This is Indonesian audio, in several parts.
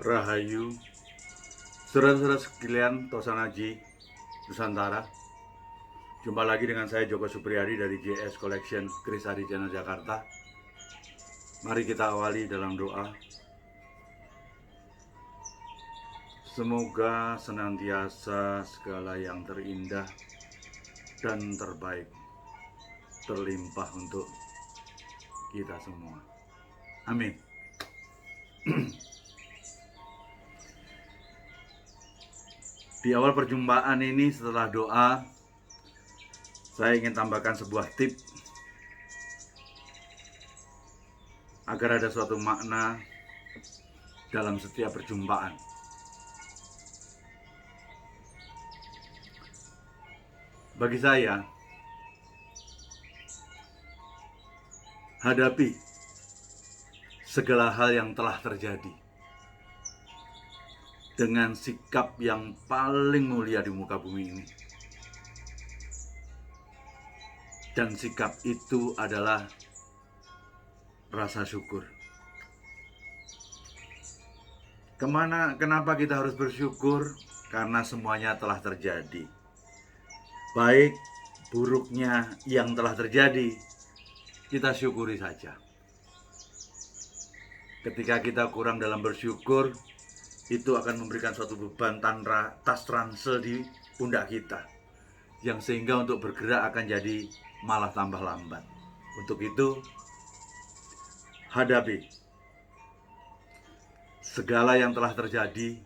Rahayu, saudara-saudara sekalian Tosanaji Nusantara. Jumpa lagi dengan saya Joko Supriyadi dari JS Collection Kris Arijana Jakarta. Mari kita awali dalam doa. Semoga senantiasa segala yang terindah dan terbaik terlimpah untuk kita semua. Amin. Di awal perjumpaan ini, setelah doa, saya ingin tambahkan sebuah tip agar ada suatu makna dalam setiap perjumpaan. Bagi saya, hadapi segala hal yang telah terjadi dengan sikap yang paling mulia di muka bumi ini. Dan sikap itu adalah rasa syukur. Kenapa kita harus bersyukur? Karena semuanya telah terjadi. Baik buruknya yang telah terjadi, kita syukuri saja. Ketika kita kurang dalam bersyukur, itu akan memberikan suatu beban tas ransel di pundak kita, yang sehingga untuk bergerak akan jadi malah tambah lambat. Untuk itu, hadapi segala yang telah terjadi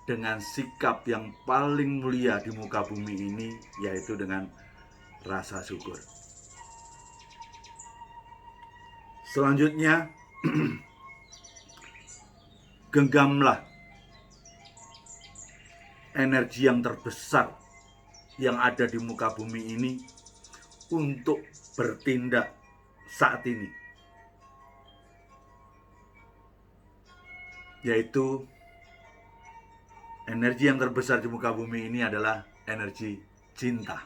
dengan sikap yang paling mulia di muka bumi ini, yaitu dengan rasa syukur. Selanjutnya, genggamlah energi yang terbesar yang ada di muka bumi ini untuk bertindak saat ini, yaitu energi yang terbesar di muka bumi ini adalah energi cinta.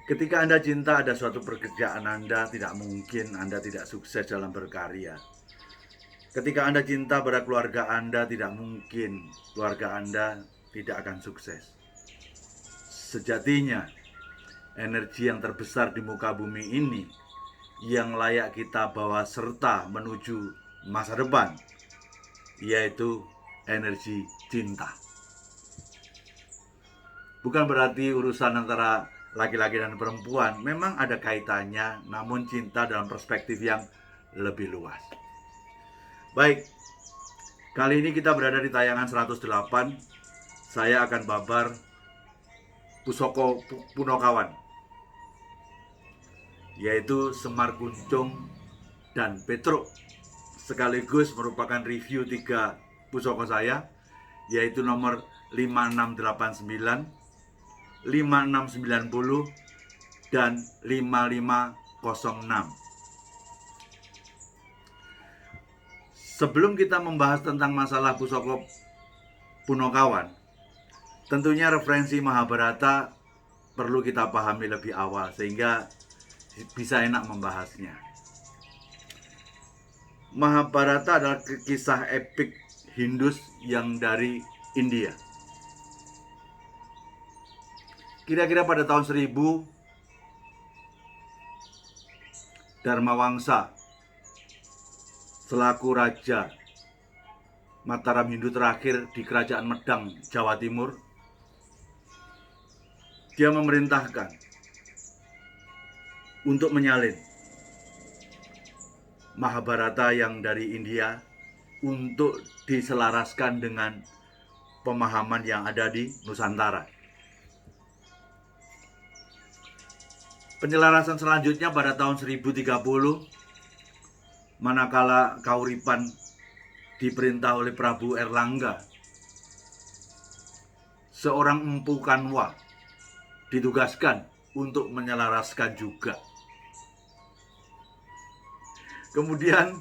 Ketika Anda cinta, ada suatu pekerjaan Anda tidak mungkin Anda tidak sukses dalam berkarya. Ketika Anda cinta pada keluarga Anda, tidak mungkin keluarga Anda tidak akan sukses. Sejatinya, energi yang terbesar di muka bumi ini yang layak kita bawa serta menuju masa depan, yaitu energi cinta. Bukan berarti urusan antara laki-laki dan perempuan, memang ada kaitannya, namun cinta dalam perspektif yang lebih luas. Baik, kali ini kita berada di tayangan 108. Saya akan babar Pusaka Punokawan, yaitu Semar Kuncung dan Petruk. Sekaligus merupakan review 3 pusaka saya, yaitu nomor 5689, 5690, dan 5506. Sebelum kita membahas tentang masalah Pusaka Punokawan, tentunya referensi Mahabharata perlu kita pahami lebih awal sehingga bisa enak membahasnya. Mahabharata adalah kisah epik Hindus yang dari India. Kira-kira pada tahun 1000, Dharmawangsa selaku Raja Mataram Hindu terakhir di Kerajaan Medang, Jawa Timur, dia memerintahkan untuk menyalin Mahabharata yang dari India untuk diselaraskan dengan pemahaman yang ada di Nusantara. Penyelarasan selanjutnya pada tahun 1030, manakala Kauripan diperintah oleh Prabu Erlangga, seorang Empu Kanwa ditugaskan untuk menyelaraskan juga. Kemudian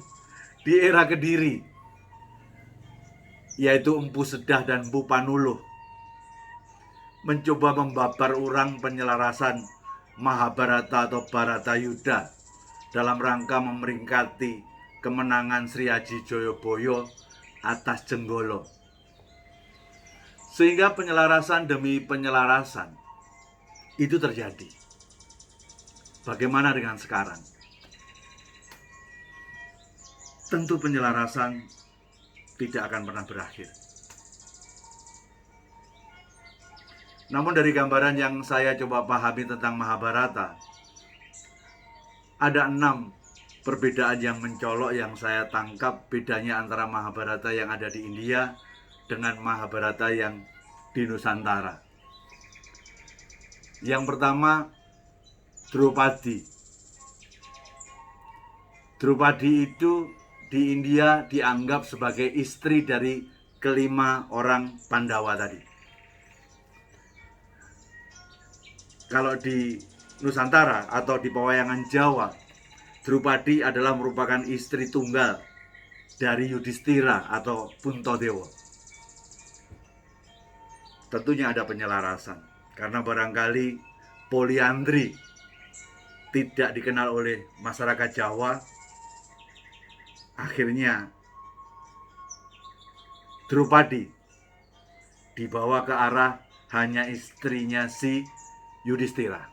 di era Kediri, yaitu Empu Sedah dan Empu Panuluh, mencoba membabar ulang penyelarasan Mahabharata atau Bharatayuddha dalam rangka memeringkati kemenangan Sri Aji Joyoboyo atas Jenggolo. Sehingga penyelarasan demi penyelarasan itu terjadi. Bagaimana dengan sekarang? Tentu penyelarasan tidak akan pernah berakhir. Namun dari gambaran yang saya coba pahami tentang Mahabharata, ada 6 perbedaan yang mencolok yang saya tangkap bedanya antara Mahabharata yang ada di India dengan Mahabharata yang di Nusantara. Yang pertama, Draupadi. Draupadi itu di India dianggap sebagai istri dari kelima orang Pandawa tadi. Kalau di Nusantara atau di pewayangan Jawa, Draupadi adalah merupakan istri tunggal dari Yudhistira atau Puntadewa. Tentunya ada penyelarasan, karena barangkali poliandri tidak dikenal oleh masyarakat Jawa. Akhirnya Draupadi dibawa ke arah hanya istrinya si Yudhistira.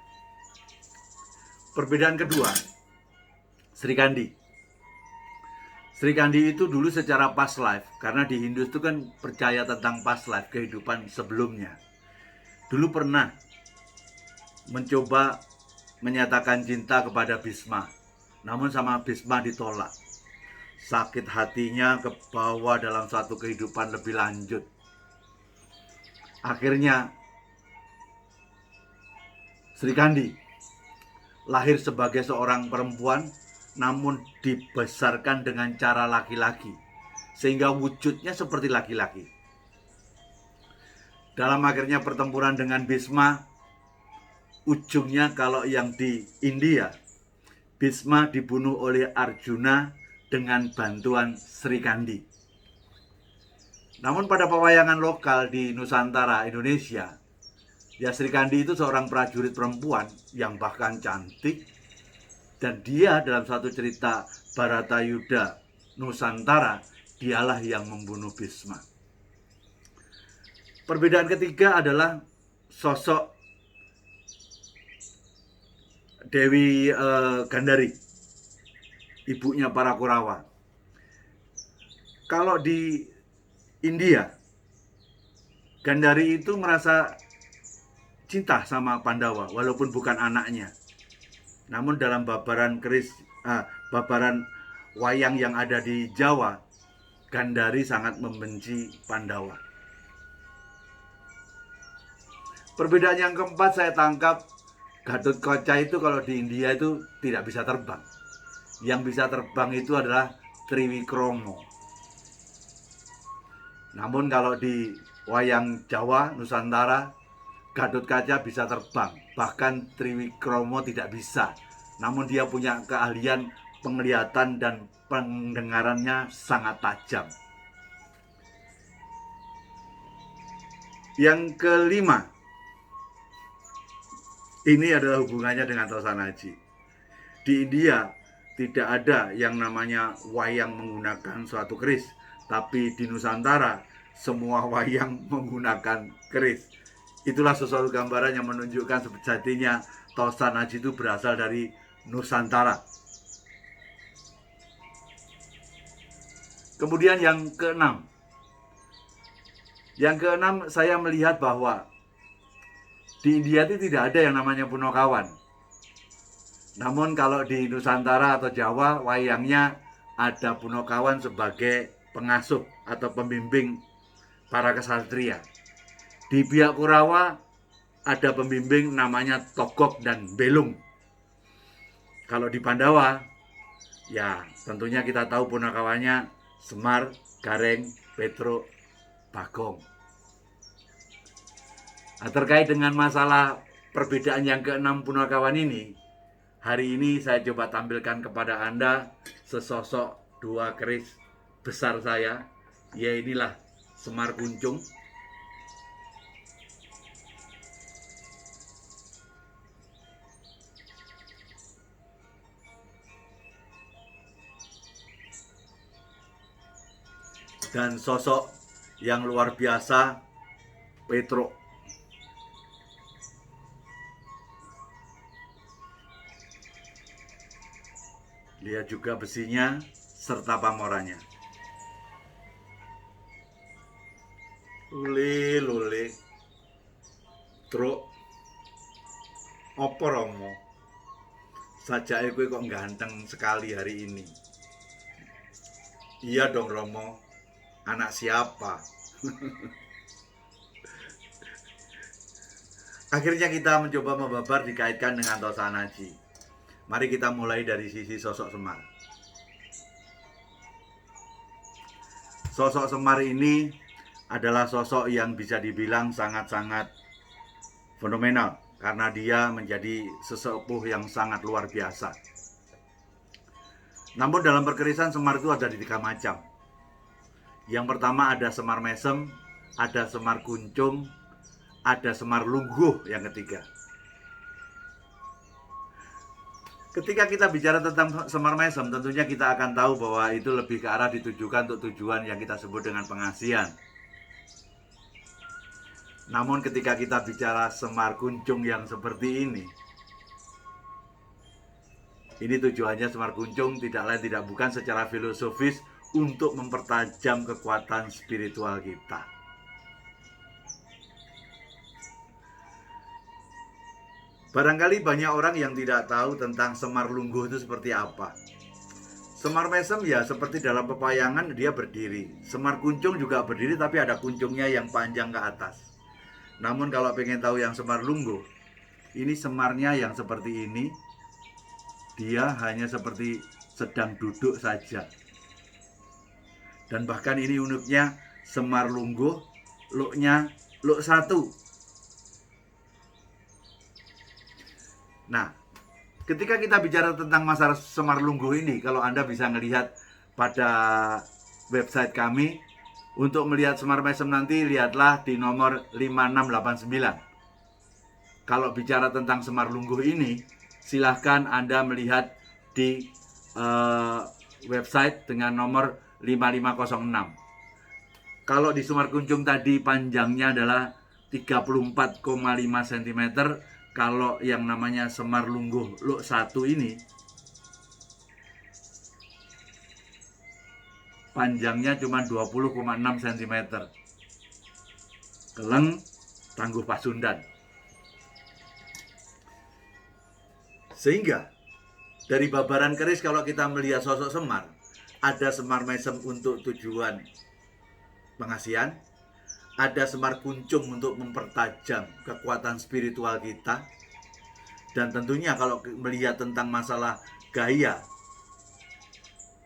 Perbedaan kedua, Sri Kandi. Sri Kandi itu dulu secara past life, karena di Hindu itu kan percaya tentang past life, kehidupan sebelumnya. Dulu pernah mencoba menyatakan cinta kepada Bhisma, namun sama Bhisma ditolak. Sakit hatinya kebawa dalam suatu kehidupan lebih lanjut. Akhirnya Sri Kandi lahir sebagai seorang perempuan, namun dibesarkan dengan cara laki-laki, sehingga wujudnya seperti laki-laki. Dalam akhirnya pertempuran dengan Bhisma, ujungnya kalau yang di India, Bhisma dibunuh oleh Arjuna dengan bantuan Sri Kandi. Namun pada pewayangan lokal di Nusantara, Indonesia, ya Sri Kandi itu seorang prajurit perempuan yang bahkan cantik, dan dia dalam satu cerita Bharatayuda Nusantara, dialah yang membunuh Bhisma. Perbedaan ketiga adalah sosok Dewi Gandari, ibunya para Kurawa. Kalau di India, Gandari itu merasa cinta sama Pandawa walaupun bukan anaknya. Namun dalam babaran wayang yang ada di Jawa, Gandari sangat membenci Pandawa. Perbedaan yang keempat saya tangkap, Gatotkaca itu kalau di India itu tidak bisa terbang. Yang bisa terbang itu adalah Triwikromo. Namun kalau di wayang Jawa, Nusantara, Gatotkaca bisa terbang. Bahkan Triwikromo tidak bisa. Namun dia punya keahlian penglihatan dan pendengarannya sangat tajam. Yang kelima, ini adalah hubungannya dengan Tosanaji. Di India tidak ada yang namanya wayang menggunakan suatu keris, tapi di Nusantara semua wayang menggunakan keris. Itulah sesuatu gambaran yang menunjukkan sejatinya Tosanaji itu berasal dari Nusantara. Kemudian yang keenam. Yang keenam, saya melihat bahwa di India itu tidak ada yang namanya Punokawan. Namun kalau di Nusantara atau Jawa, wayangnya ada Punokawan sebagai pengasuh atau pembimbing para kesatria. Di pihak Kurawa ada pembimbing namanya Togok dan Belung. Kalau di Pandawa, ya tentunya kita tahu Punokawannya Semar, Gareng, Petruk, Bagong. Nah, terkait dengan masalah perbedaan yang keenam Punokawan ini, hari ini saya coba tampilkan kepada Anda sesosok dua keris besar saya, ya inilah Semar Kuncung. dan sosok yang luar biasa, Petruk. Lihat juga besinya serta pamoranya. Lule, truk, opo Romo? Sajake kowe kok ganteng sekali hari ini. Iya dong Romo, anak siapa? Akhirnya kita mencoba membabar dikaitkan dengan Tosanaji. Mari kita mulai dari sisi sosok Semar. Sosok Semar ini adalah sosok yang bisa dibilang sangat-sangat fenomenal karena dia menjadi sesepuh yang sangat luar biasa. Namun dalam perkerisan Semar itu ada di 3 macam. Yang pertama ada Semar Mesem, ada Semar Kuncung, ada Semar Lungguh yang ketiga. Ketika kita bicara tentang Semar Mesem, tentunya kita akan tahu bahwa itu lebih ke arah ditujukan untuk tujuan yang kita sebut dengan pengasihan. Namun ketika kita bicara Semar Kuncung yang seperti ini tujuannya Semar Kuncung tidak lain tidak bukan secara filosofis untuk mempertajam kekuatan spiritual kita. Barangkali banyak orang yang tidak tahu tentang Semar Lungguh itu seperti apa. Semar Mesem ya seperti dalam pepayangan dia berdiri. Semar Kuncung juga berdiri tapi ada kuncungnya yang panjang ke atas. Namun kalau pengen tahu yang Semar Lungguh, ini semarnya yang seperti ini. Dia hanya seperti sedang duduk saja. Dan bahkan ini uniknya Semar Lungguh, luknya luk 1. Nah, ketika kita bicara tentang masalah Semar Lungguh ini, kalau Anda bisa melihat pada website kami, untuk melihat Semar Mesem nanti, lihatlah di nomor 5689. Kalau bicara tentang Semar Lungguh ini, silahkan Anda melihat di website dengan nomor 5506. Kalau di Semar Kuncung tadi panjangnya adalah 34,5 cm. Kalau yang namanya Semar Lungguh luk 1 ini panjangnya cuma 20,6 cm. Keleng Tangguh Pasundan. Sehingga dari babaran keris kalau kita melihat sosok Semar, ada Semar Mesem untuk tujuan pengasihan, ada Semar Kuncung untuk mempertajam kekuatan spiritual kita. Dan tentunya kalau melihat tentang masalah gaya,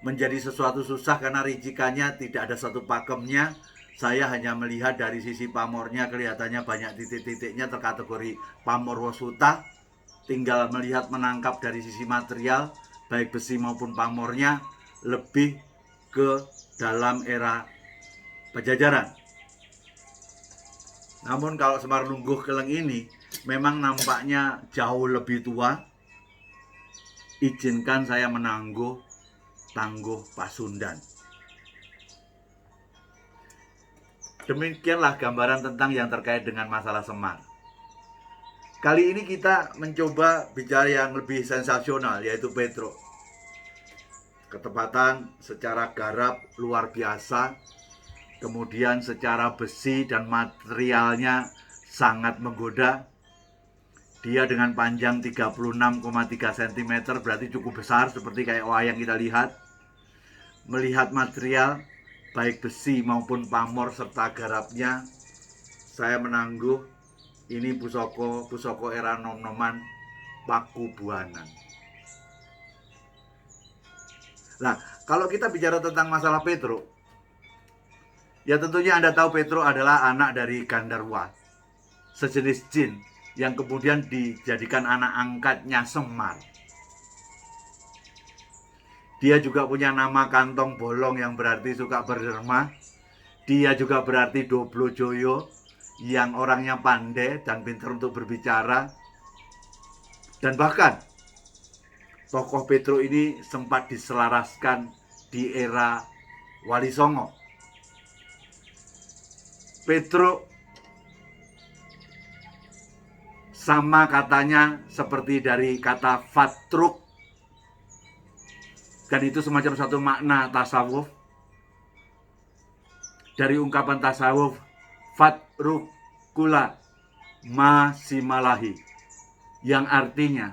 menjadi sesuatu susah karena ricikannya tidak ada satu pakemnya. Saya hanya melihat dari sisi pamornya, kelihatannya banyak titik-titiknya terkategori pamor wasuta. Tinggal melihat menangkap dari sisi material, baik besi maupun pamornya, lebih ke dalam era Pajajaran. Namun kalau Semar Lungguh Keleng ini memang nampaknya jauh lebih tua. Izinkan saya menangguh Tangguh Pasundan. Demikianlah gambaran tentang yang terkait dengan masalah Semar. Kali ini kita mencoba bicara yang lebih sensasional, yaitu Petruk. Ketepatan secara garap luar biasa. Kemudian secara besi dan materialnya sangat menggoda. Dia dengan panjang 36,3 cm, berarti cukup besar seperti kayak wayang kita lihat. Melihat material baik besi maupun pamor serta garapnya, saya menangguh ini pusoko era nom-noman Pakubuanan. Nah, kalau kita bicara tentang masalah Petruk, ya tentunya Anda tahu Petruk adalah anak dari Gandarwa, sejenis jin yang kemudian dijadikan anak angkatnya Semar. Dia juga punya nama kantong bolong yang berarti suka berderma. Dia juga berarti Doblojoyo yang orangnya pandai dan pintar untuk berbicara. Dan bahkan tokoh Petruk ini sempat diselaraskan di era Wali Songo. Petruk sama katanya seperti dari kata fatruk, dan itu semacam satu makna tasawuf. Dari ungkapan tasawuf fatrukula masimalahi, yang artinya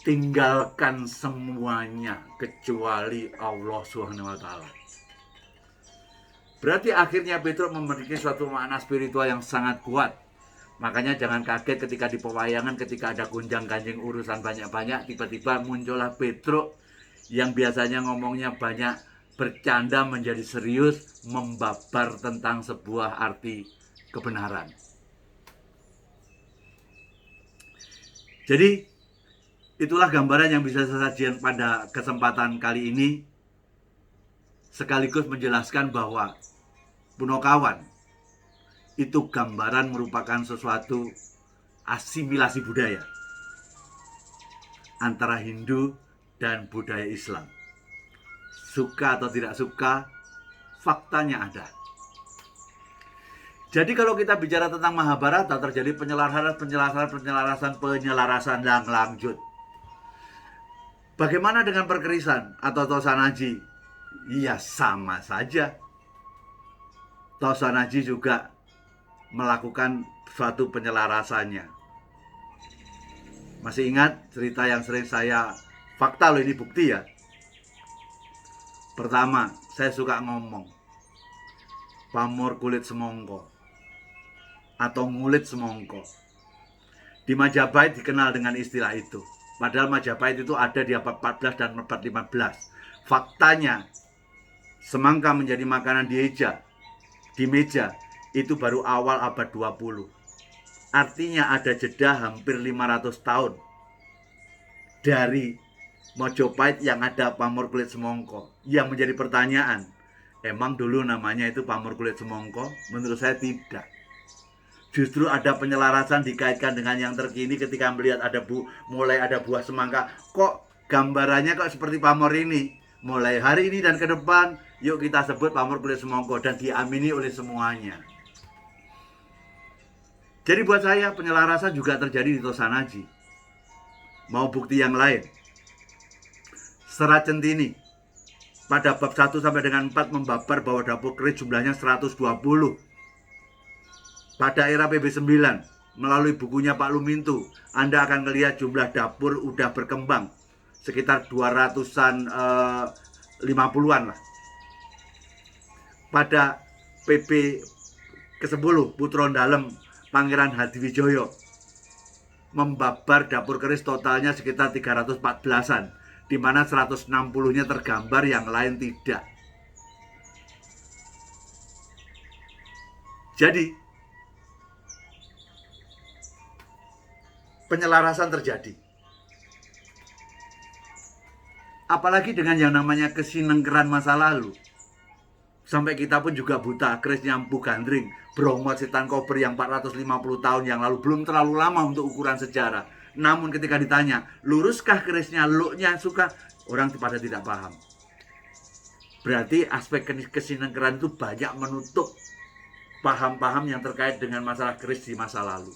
tinggalkan semuanya kecuali Allah Subhanahu wa taala. Berarti akhirnya Petruk memiliki suatu makna spiritual yang sangat kuat. Makanya jangan kaget ketika di pewayangan, ketika ada gonjang-ganjing urusan banyak-banyak, tiba-tiba muncullah Petruk yang biasanya ngomongnya banyak bercanda menjadi serius, membabar tentang sebuah arti kebenaran. Jadi itulah gambaran yang bisa saya sajikan pada kesempatan kali ini, sekaligus menjelaskan bahwa Punokawan itu gambaran merupakan sesuatu asimilasi budaya antara Hindu dan budaya Islam. Suka atau tidak suka, faktanya ada. Jadi kalau kita bicara tentang Mahabharata, terjadi penyelarasan yang lanjut. Bagaimana dengan perkerisan atau Tosanaji? Ya sama saja. Tosanaji juga melakukan suatu penyelarasannya. Masih ingat cerita yang sering saya, fakta loh ini, bukti ya. Pertama, saya suka ngomong pamor kulit semongko atau ngulit semongko. Di Majapahit dikenal dengan istilah itu. Padahal Majapahit itu ada di abad 14 dan abad 15. Faktanya, semangka menjadi makanan di meja itu baru awal abad 20. Artinya ada jeda hampir 500 tahun dari Mojopahit yang ada pamor kulit semongko. Yang menjadi pertanyaan, emang dulu namanya itu pamor kulit semongko? Menurut saya tidak. Justru ada penyelarasan dikaitkan dengan yang terkini ketika melihat mulai ada buah semangka. Kok gambarannya kok seperti pamor ini? Mulai hari ini dan ke depan, yuk kita sebut pamor kulit semongko, dan diamini oleh semuanya. Jadi buat saya penyelarasan juga terjadi di Tosanaji. Mau bukti yang lain? Serat Centini pada bab 1 sampai dengan 4 membabar bahwa dapur keris jumlahnya 120. Pada era PB9 melalui bukunya Pak Lumintu, Anda akan melihat jumlah dapur udah berkembang sekitar 200-an 50-an lah. Pada PB ke-10 Putron Dalem Pangeran Hadiwijoyo membabar dapur keris totalnya sekitar 314-an, di mana 160-nya tergambar, yang lain tidak. Jadi penyelarasan terjadi. Apalagi dengan yang namanya kesinengkeran masa lalu. Sampai kita pun juga buta, keris nyampu gandring, Bromo setan kober yang 450 tahun yang lalu belum terlalu lama untuk ukuran sejarah. Namun ketika ditanya, luruskah kerisnya, looknya suka, orang pada tidak paham. Berarti aspek kesinengkeran itu banyak menutup paham-paham yang terkait dengan masalah keris di masa lalu.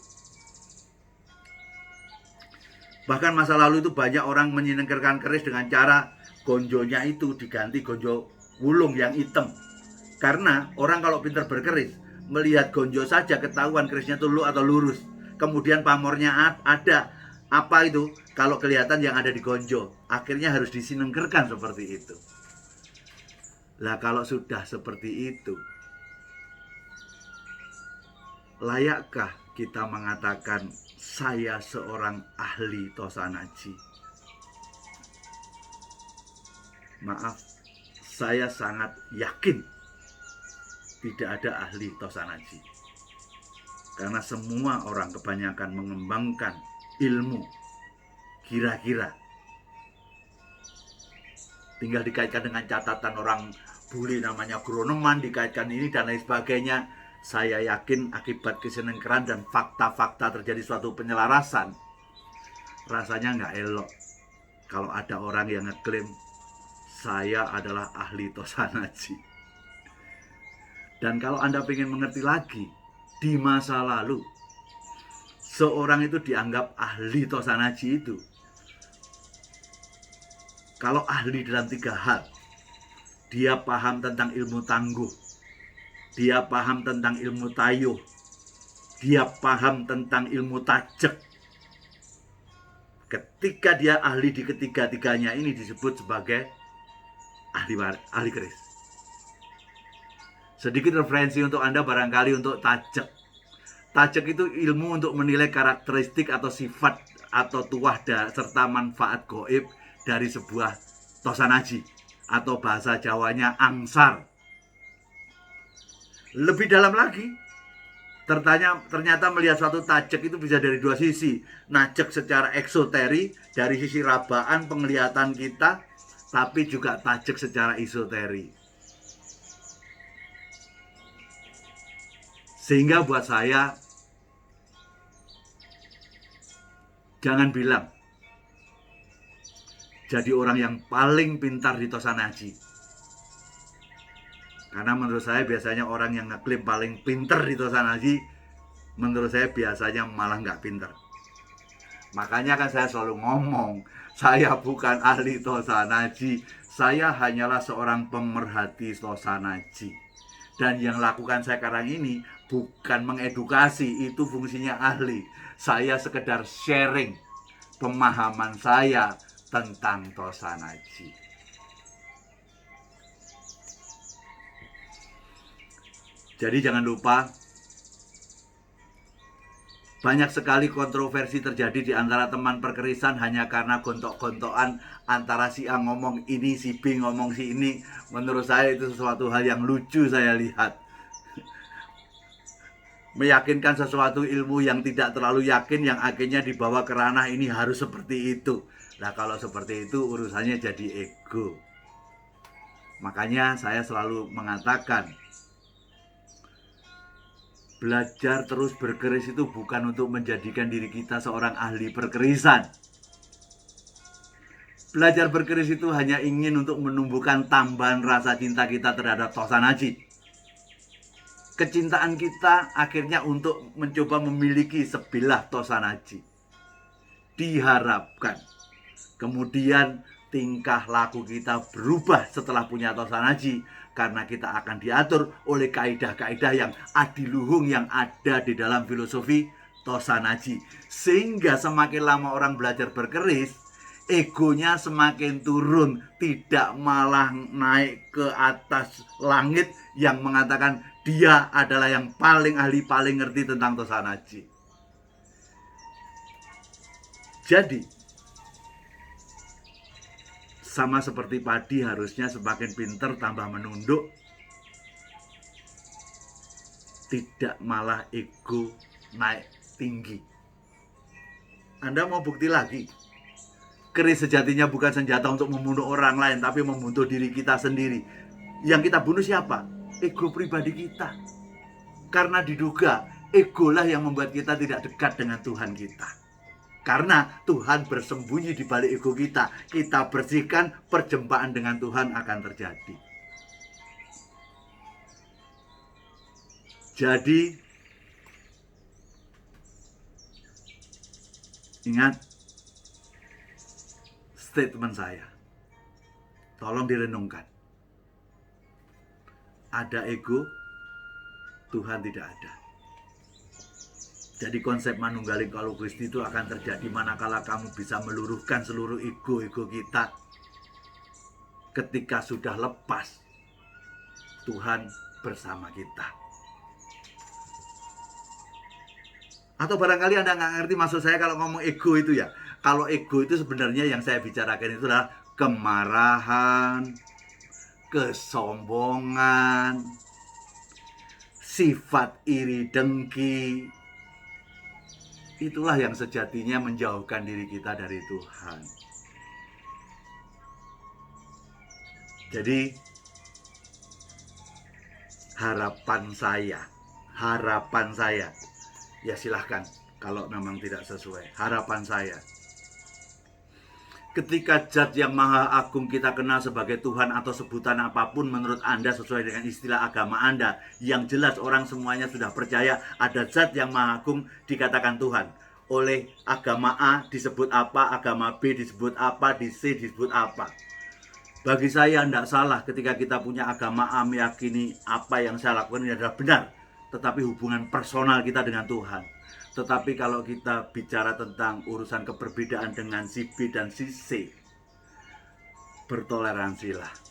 Bahkan masa lalu itu banyak orang menyinengkerkan keris dengan cara gonjonya itu diganti gonjo wulung yang hitam. Karena orang kalau pintar berkeris, melihat gonjo saja ketahuan kerisnya itu look atau lurus. Kemudian pamornya ada, apa itu? Kalau kelihatan yang ada di gonjo, akhirnya harus disinengkerkan seperti itu. Lah kalau sudah seperti itu, layakkah kita mengatakan saya seorang ahli Tosanaji? Maaf, saya sangat yakin tidak ada ahli Tosanaji. Karena semua orang kebanyakan mengembangkan ilmu kira-kira. Tinggal dikaitkan dengan catatan orang bule namanya Groneman, dikaitkan ini dan lain sebagainya. Saya yakin akibat kesinengkeran dan fakta-fakta terjadi suatu penyelarasan. Rasanya nggak elok kalau ada orang yang ngeklaim saya adalah ahli Tosanaji. Dan kalau Anda ingin mengerti lagi, di masa lalu, seorang itu dianggap ahli tosanaji itu. Kalau ahli dalam 3 hal, dia paham tentang ilmu tangguh, dia paham tentang ilmu tayuh, dia paham tentang ilmu tajek. Ketika dia ahli di ketiga-tiganya ini disebut sebagai ahli keris. Sedikit referensi untuk Anda barangkali untuk tajek. Tajek itu ilmu untuk menilai karakteristik atau sifat atau tuah serta manfaat goib dari sebuah tosanaji, atau bahasa Jawanya angsar. Lebih dalam lagi, ternyata melihat suatu tajek itu bisa dari 2 sisi. Najek secara eksoteri, dari sisi rabaan penglihatan kita, tapi juga tajek secara isoteri. Sehingga buat saya, jangan bilang jadi orang yang paling pintar di tosanaji. Karena menurut saya biasanya orang yang ngeklaim paling pintar di tosanaji, menurut saya biasanya malah nggak pintar. Makanya kan saya selalu ngomong, saya bukan ahli tosanaji, saya hanyalah seorang pemerhati tosanaji. Dan yang lakukan saya sekarang ini bukan mengedukasi, itu fungsinya ahli. Saya sekedar sharing pemahaman saya tentang tosanaji. Jadi jangan lupa, banyak sekali kontroversi terjadi di antara teman perkerisan hanya karena gontok-gontokan antara si A ngomong ini, si B ngomong si ini. Menurut saya itu sesuatu hal yang lucu saya lihat. Meyakinkan sesuatu ilmu yang tidak terlalu yakin, yang akhirnya dibawa ke ranah ini harus seperti itu. Nah kalau seperti itu urusannya jadi ego. Makanya saya selalu mengatakan, belajar terus berkeris itu bukan untuk menjadikan diri kita seorang ahli perkerisan. Belajar berkeris itu hanya ingin untuk menumbuhkan tambahan rasa cinta kita terhadap tosanaji. Kecintaan kita akhirnya untuk mencoba memiliki sebilah tosanaji. Diharapkan kemudian tingkah laku kita berubah setelah punya tosanaji, karena kita akan diatur oleh kaidah-kaidah yang adiluhung yang ada di dalam filosofi tosanaji. Sehingga semakin lama orang belajar berkeris, egonya semakin turun, tidak malah naik ke atas langit yang mengatakan dia adalah yang paling ahli, paling ngerti tentang tosanaji. Jadi sama seperti padi, harusnya semakin pinter tambah menunduk, tidak malah ego naik tinggi. Anda mau bukti lagi? Keris sejatinya bukan senjata untuk membunuh orang lain, tapi membunuh diri kita sendiri. Yang kita bunuh siapa? Ego pribadi kita. Karena diduga egolah yang membuat kita tidak dekat dengan Tuhan kita. Karena Tuhan bersembunyi di balik ego kita. Kita bersihkan, perjumpaan dengan Tuhan akan terjadi. Jadi ingat statement saya. Tolong direnungkan. Ada ego, Tuhan tidak ada. Jadi konsep manunggaling kalau Gusti itu akan terjadi manakala kamu bisa meluruhkan seluruh ego-ego kita. Ketika sudah lepas, Tuhan bersama kita. Atau barangkali Anda nggak ngerti maksud saya kalau ngomong ego itu ya. Kalau ego itu sebenarnya yang saya bicarakan itu adalah kemarahan, kesombongan, sifat iri dengki. Itulah yang sejatinya menjauhkan diri kita dari Tuhan. Jadi harapan saya, ya silahkan kalau memang tidak sesuai. Harapan saya, Ketika zat yang maha agung kita kenal sebagai Tuhan atau sebutan apapun menurut Anda sesuai dengan istilah agama Anda, yang jelas orang semuanya sudah percaya ada zat yang maha agung dikatakan Tuhan. Oleh agama A disebut apa, agama B disebut apa, di C disebut apa. Bagi saya tidak salah ketika kita punya agama A meyakini apa yang saya lakukan ini adalah benar, tetapi hubungan personal kita dengan Tuhan. Tetapi kalau kita bicara tentang urusan keberbedaan dengan si B dan si C, bertoleransilah.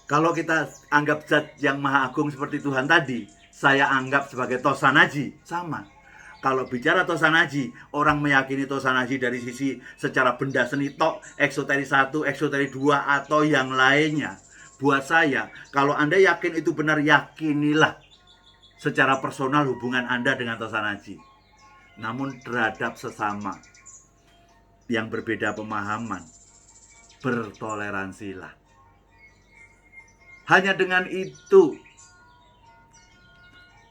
Kalau kita anggap zat yang maha agung seperti Tuhan tadi, saya anggap sebagai Tosanaji, sama. Kalau bicara Tosanaji, orang meyakini Tosanaji dari sisi secara benda seni tok, eksoteri 1, eksoteri 2, atau yang lainnya. Buat saya, kalau Anda yakin itu benar, yakinilah secara personal hubungan Anda dengan Tosanaji. Namun terhadap sesama yang berbeda pemahaman, bertoleransilah. Hanya dengan itu,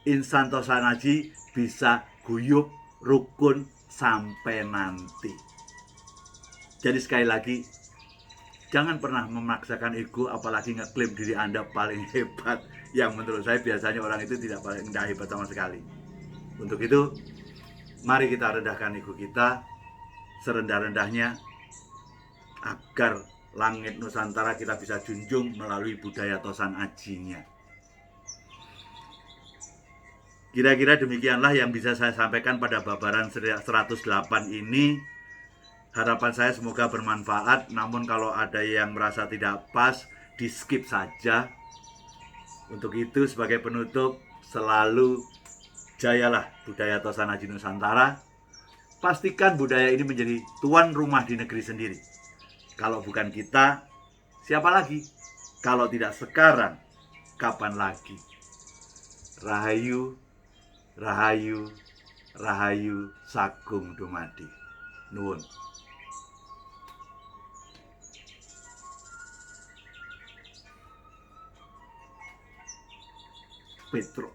insan Tosanaji bisa guyup, rukun, sampai nanti. Jadi sekali lagi, jangan pernah memaksakan ego, apalagi ngeklaim diri Anda paling hebat. Yang menurut saya biasanya orang itu tidak hebat sama sekali. Untuk itu, mari kita rendahkan ego kita serendah-rendahnya, agar langit Nusantara kita bisa junjung melalui budaya Tosanajinya. Kira-kira demikianlah yang bisa saya sampaikan pada babaran 108 ini. Harapan saya semoga bermanfaat, namun kalau ada yang merasa tidak pas, di skip saja. Untuk itu sebagai penutup, selalu jayalah budaya Tosanaji Nusantara. Pastikan budaya ini menjadi tuan rumah di negeri sendiri. Kalau bukan kita, siapa lagi? Kalau tidak sekarang, kapan lagi? Rahayu, Rahayu, Rahayu Sagung Dumadi. Nuwun. Petro